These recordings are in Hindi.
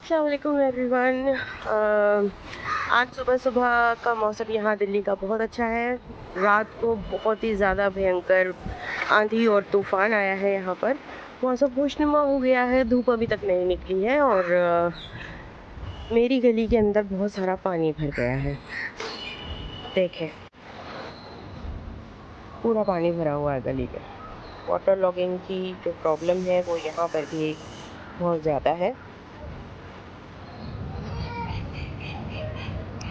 अस्सलाम वालेकुम एवरीवन। आज सुबह सुबह का मौसम यहाँ दिल्ली का बहुत अच्छा है। रात को बहुत ही ज़्यादा भयंकर आंधी और तूफ़ान आया है। यहाँ पर मौसम खुशनुमा हो गया है, धूप अभी तक नहीं निकली है और मेरी गली के अंदर बहुत सारा पानी भर गया है। देखें, पूरा पानी भरा हुआ है गली में। वाटर लॉगिंग की जो प्रॉब्लम है वो यहाँ पर भी बहुत ज़्यादा है।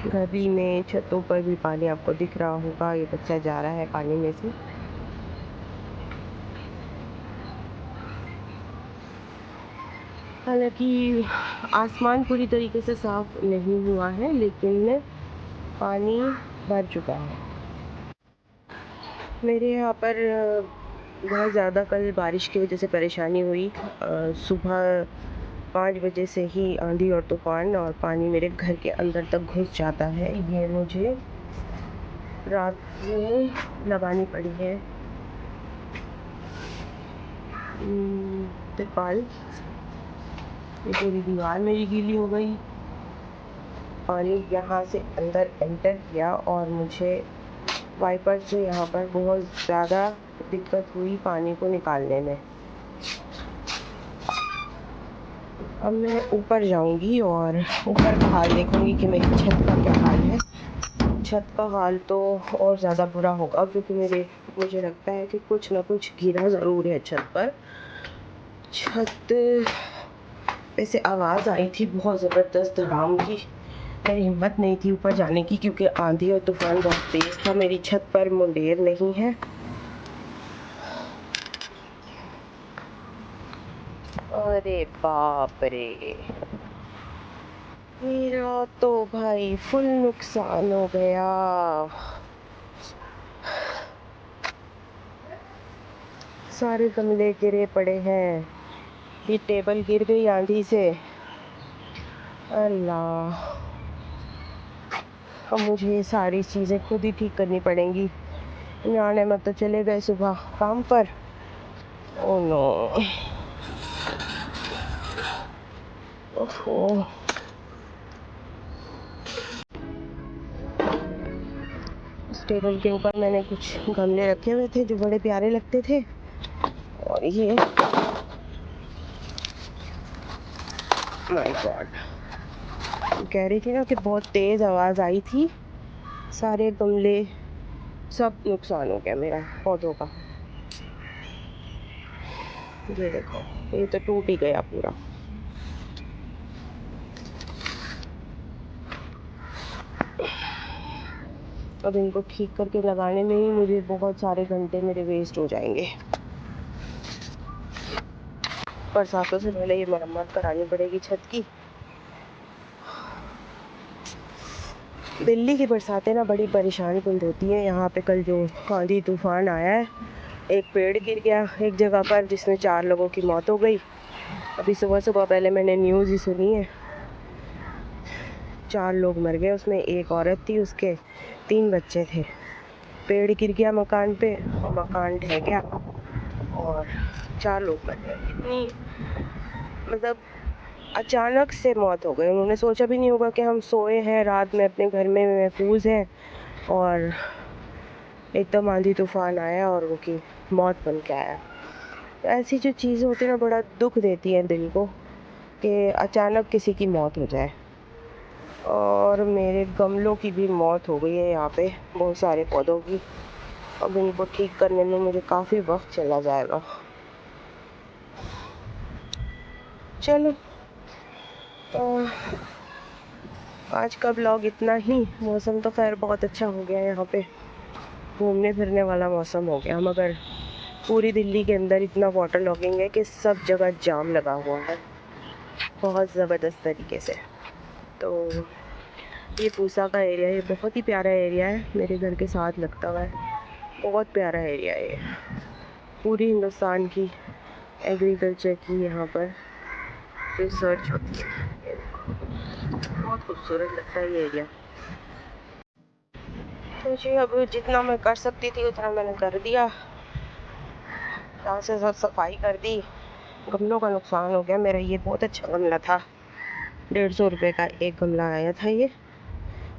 गली में छतों पर भी पानी आपको दिख रहा होगा। ये बच्चा जा रहा है पानी में से। हालांकि आसमान पूरी तरीके से साफ नहीं हुआ है, लेकिन पानी भर चुका है। मेरे यहाँ पर बहुत ज़्यादा कल बारिश की वजह से परेशानी हुई। सुबह 5 बजे से ही आंधी और तूफान और पानी मेरे घर के अंदर तक घुस जाता है। ये मुझे रात में लगानी पड़ी है तिरपाल। ये पूरी दीवार मेरी गीली हो गई। पानी यहाँ से अंदर एंटर किया और मुझे वाइपर से यहाँ पर बहुत ज़्यादा दिक्कत हुई पानी को निकालने में। अब मैं ऊपर जाऊंगी और ऊपर का हाल देखूंगी कि मेरी छत का क्या हाल है। छत का हाल तो और ज़्यादा बुरा होगा, क्योंकि मुझे लगता है कि कुछ ना कुछ गिरा ज़रूर है छत पर। छत पे से आवाज़ आई थी बहुत ज़बरदस्त धड़ाम की। मेरी हिम्मत नहीं थी ऊपर जाने की, क्योंकि आंधी और तूफान बहुत तेज़ था। मेरी छत पर मुंडेर नहीं है। अरे बाप रे, मेरा तो भाई फुल नुकसान हो गया। सारे गमले गिरे पड़े हैं। ये टेबल गिर गई आंधी से। अल्लाह, अब मुझे ये सारी चीज़ें खुद ही ठीक करनी पड़ेंगी। जाने मत तो चले गए सुबह काम पर। ओह नो, ओहो। इस टेबल के ऊपर मैंने कुछ गमले रखे हुए थे जो बड़े प्यारे लगते थे, और ये माय गॉड, कह रही थी ना कि बहुत तेज़ आवाज़ आई थी। सारे गमले, सब नुकसान हो गया मेरा पौधों का। ये देखो, ये तो टूट ही गया पूरा। अब इनको ठीक करके लगाने में ही मुझे बहुत सारे घंटे मेरे वेस्ट हो जाएंगे। बरसातों से पहले ये मरम्मत करानी पड़ेगी छत की। दिल्ली की बरसातें ना बड़ी परेशान कुन होती हैं। यहाँ पे कल जो आंधी तूफान आया है, एक पेड़ गिर गया एक जगह पर, जिसमें 4 लोगों की मौत हो गई। अभी सुबह सुबह पहले मैंने न्यूज़ ही सुनी है, 4 लोग मर गए। उसमें एक औरत थी, उसके 3 बच्चे थे। पेड़ गिर गया मकान पे, मकान ढह गया और 4 लोग मर गए। इतनी मतलब अचानक से मौत हो गई। उन्होंने सोचा भी नहीं होगा कि हम सोए हैं रात में अपने घर में महफूज हैं, और एकदम आंधी तूफान आया और उनकी मौत बन के आया। तो ऐसी जो चीज़ें होती हैं ना, बड़ा दुख देती हैं दिल को कि अचानक किसी की मौत हो जाए। और मेरे गमलों की भी मौत हो गई है यहाँ पे, बहुत सारे पौधों की। अब इनको ठीक करने में मुझे काफ़ी वक्त चला जाएगा। चलो, आज का ब्लॉग इतना ही। मौसम तो खैर बहुत अच्छा हो गया है, यहाँ पे घूमने फिरने वाला मौसम हो गया। मगर पूरी दिल्ली के अंदर इतना वाटर लॉगिंग है कि सब जगह जाम लगा हुआ है बहुत ज़बरदस्त तरीके से। तो ये पूसा का एरिया, ये बहुत ही प्यारा एरिया है, मेरे घर के साथ लगता हुआ है। बहुत प्यारा एरिया है ये। पूरी हिंदुस्तान की एग्रीकल्चर की यहाँ पर रिसर्च होती है। ये देखो, बहुत खूबसूरत लगता है ये एरिया। तो जी, अब जितना मैं कर सकती थी उतना मैंने कर दिया। यहाँ से सब सफाई कर दी। गमलों का नुकसान हो गया मेरा। ये बहुत अच्छा गमला था, 150 रुपये का एक गमला आया था ये,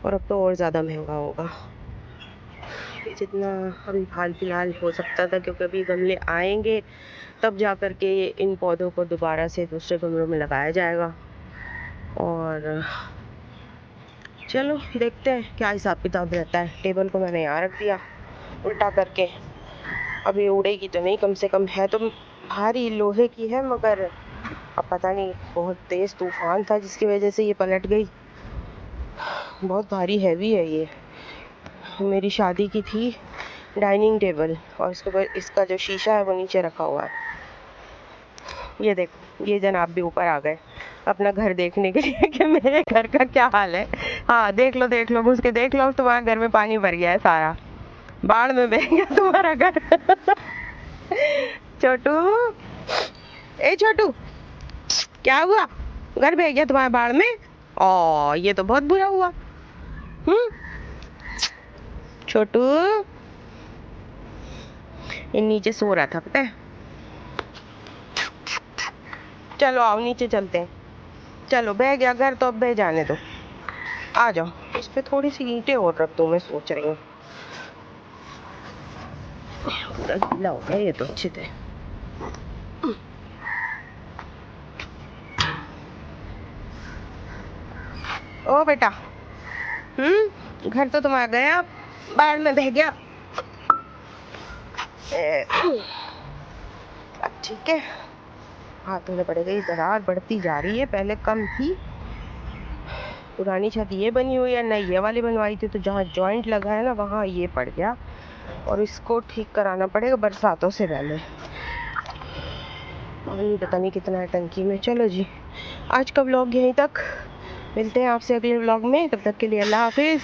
और अब तो और ज़्यादा महंगा होगा। ये जितना अभी हाल फिलहाल हो सकता था, क्योंकि अभी गमले आएंगे तब जा कर के इन पौधों को दोबारा से दूसरे गमलों में लगाया जाएगा। और चलो देखते हैं क्या हिसाब किताब रहता है। टेबल को मैंने यहाँ रख दिया उल्टा करके, अभी उड़ेगी तो नहीं, कम से कम है तो भारी लोहे की है, मगर अब पता नहीं बहुत तेज़ तूफान था जिसकी वजह से ये पलट गई। बहुत भारी हैवी है ये। मेरी शादी की थी डाइनिंग टेबल, और इसके ऊपर इसका जो शीशा है वो नीचे रखा हुआ है। ये देखो, ये जनाब भी ऊपर आ गए अपना घर देखने के लिए कि मेरे घर का क्या हाल है। हाँ देख लो घुस के देख लो, तुम्हारे घर में पानी भर गया है, सारा बाढ़ में बह गया तुम्हारा घर। छोटू, ए छोटू, क्या हुआ? घर बह गया तुम्हारा बाढ़ में? ओ ये तो बहुत बुरा हुआ। छोटू, ये नीचे सो रहा था पता है। चलो आओ नीचे चलते हैं। चलो बह गया घर तो अब बह जाने दो, आ जाओ। इस पे थोड़ी सी ईंटें और रख दो, मैं सोच रही हूँ। पूरा गीला हो गया ये तो अच्छे से। ओ बेटा, घर तो तुम्हारा गया, बाढ़ में बह गया। अब ठीक है, हाथ धोने पड़ेगा। ये दरार बढ़ती जा रही है, पहले कम थी। पुरानी छत ये बनी हुई है, नई ये वाली बनवाई थी, तो जहाँ जॉइंट लगा है ना वहाँ ये पड़ गया, और इसको ठीक कराना पड़ेगा बरसातों से पहले। पानी पता नहीं कितना है टंकी में। चलो जी, आज का व्लॉग यहीं तक, मिलते हैं आपसे अगले व्लॉग में। तब तक के लिए अल्लाह हाफिज़।